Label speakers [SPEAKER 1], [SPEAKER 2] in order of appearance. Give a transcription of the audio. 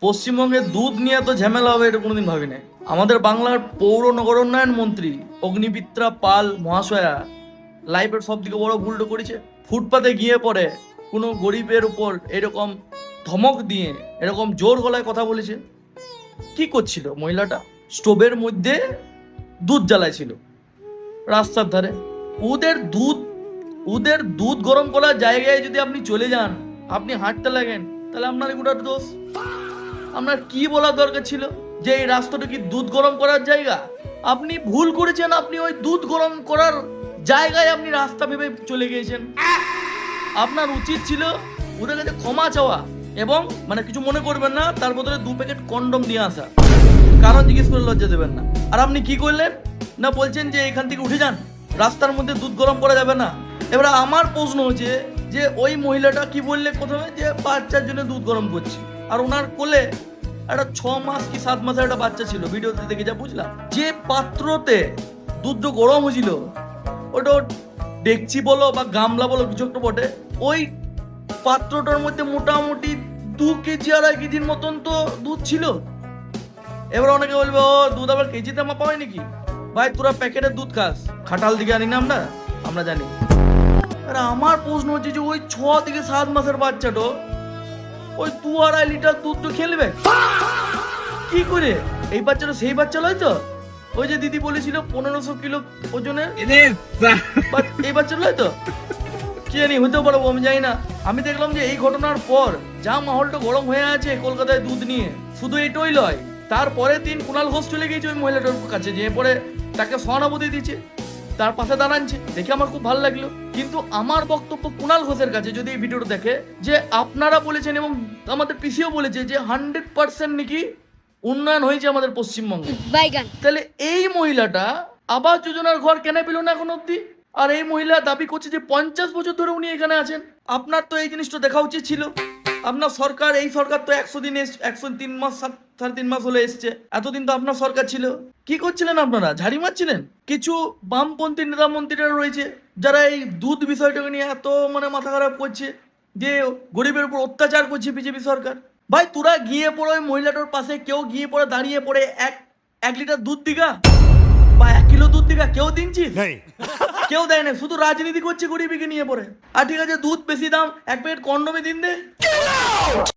[SPEAKER 1] পশ্চিমবঙ্গে দুধ নিয়ে তো ঝামেলা হবে এটা কোনোদিন ভাবি নাই। আমাদের বাংলার পৌর নগরোন্নয়ন মন্ত্রী অগ্নিমিত্রা পাল মহাশয়া লাইফের সব থেকে বড় ভুলটা করেছে। ফুটপাতে গিয়ে পড়ে কোনো গরিবের উপর এরকম ধমক দিয়ে এরকম জোর গলায় কথা বলেছে। কি করছিল মহিলাটা? স্টোভের মধ্যে দুধ জ্বালাইছিল রাস্তার ধারে। ওদের দুধ গরম করার জায়গায় যদি আপনি চলে যান, আপনি হাঁটতে লাগেন, তাহলে আপনার এগুলোর দোষ। আপনার কি বলার দরকার ছিল যে এই রাস্তাটা কি দুধ গরম করার জায়গা? আপনি ভুল করেছেন, আপনি ওই দুধ গরম করার জায়গায় আপনি রাস্তা ভেবে চলে গিয়েছেন। আপনার উচিত ছিল ওদের কাছে ক্ষমা চাওয়া এবং মানে কিছু মনে করবেন না, তার বদলে 2 প্যাকেট কন্ডম দিয়ে আসা, কারণ জিজ্ঞেস করে লজ্জা দেবেন না। আর আপনি কি করলেন না, বলছেন যে এখান থেকে উঠে যান, রাস্তার মধ্যে দুধ গরম করা যাবে না। এবার আমার প্রশ্ন হচ্ছে যে ওই মহিলাটা কি বললে প্রথমে, যে বাচ্চার জন্য দুধ গরম করছি, আর ওনার কোলে একটা 6 মাস কি 7 মাসের একটা বাচ্চা ছিল। ভিডিওতে দেখে যা বুঝলাম, যে পাত্রতে দুধটা গরম হয়েছিল ওটা ডেকচি বলো বা গামলা বলো কিছু একটা বটে, ওই পাত্রটার মধ্যে মোটামুটি 2 কেজি 2.5 কেজির মতন তো দুধ ছিল। এবার অনেকে বলবে ও দুধ আবার কেজিতে মাপা হয় নাকি? ভাই তোরা প্যাকেটের দুধ খাস, খাটাল দিকে আনি না আমরা জানি। আর আমার প্রশ্ন হচ্ছে যে ওই 6 থেকে 7 মাসের বাচ্চাটা ওই 2-2.5 লিটার দুধ তো খেলবে কি করে? এই বাচ্চাটা সেই বাচ্চা নয় তো, ওই যে দিদি বলেছিল 1500 কিলো ওজনের, এই বাচ্চা নয় তো? কি জানি, হতেও পারবো, আমি জানি না। আমি দেখলাম যে এই ঘটনার পর যা মাহলটা গরম হয়ে আছে কলকাতায় দুধ নিয়ে, শুধু এটাই নয়, তারপরে দিন কুণাল ঘোষ চলে গিয়েছে ওই মহিলাটার কাছে, যে পরে তাকে সহানুভূতি দিচ্ছে, তার পাশে দাঁড়াচ্ছে, দেখে আমার খুব ভালো লাগলো। কিন্তু আমার বক্তব্য কুণাল ঘোষের কাছে, যদি এই ভিডিওটা দেখে, যে আপনারা বলেছেন এবং আমাদের পিসিও বলেছে যে 100% নাকি উন্নয়ন হয়েছে আমাদের পশ্চিমবঙ্গে, তাহলে এই মহিলাটা আবাস যোজনার ঘর কেন পেল না এখন অব্দি? আর এই মহিলা দাবি করছে যে 50 বছর ধরে উনি এখানে আছেন। আপনার তো এই জিনিসটা দেখা উচিত ছিল। আপনার সরকার, এই সরকার তো 100 দিন 103 মাস 3.5 মাস হলে এসছে, এতদিন তো আপনার সরকার ছিল। কি করছিলেন আপনারা? ঝাড়ি মারছিলেন। কিছু বামপন্থী নেতা মন্ত্রীরা রয়েছে যারা এই দুধ বিষয়টাকে নিয়ে এত মানে মাথা খারাপ করছে, যে গরিবের উপর অত্যাচার করছে বিজেপি সরকার। ভাই তোরা গিয়ে পড়ে ওই মহিলাটার পাশে, কেউ গিয়ে পড়ে দাঁড়িয়ে পড়ে এক লিটার দুধ দিগা বা 1 কিলো দুধ দিগা কেউ দিনছিস? কেউ দেয় না, শুধু রাজনীতি করছে গরিবীকে নিয়ে পড়ে। আর ঠিক আছে দুধ বেশি দাম, 1 প্যাকেট কন্ডমে দিন দে।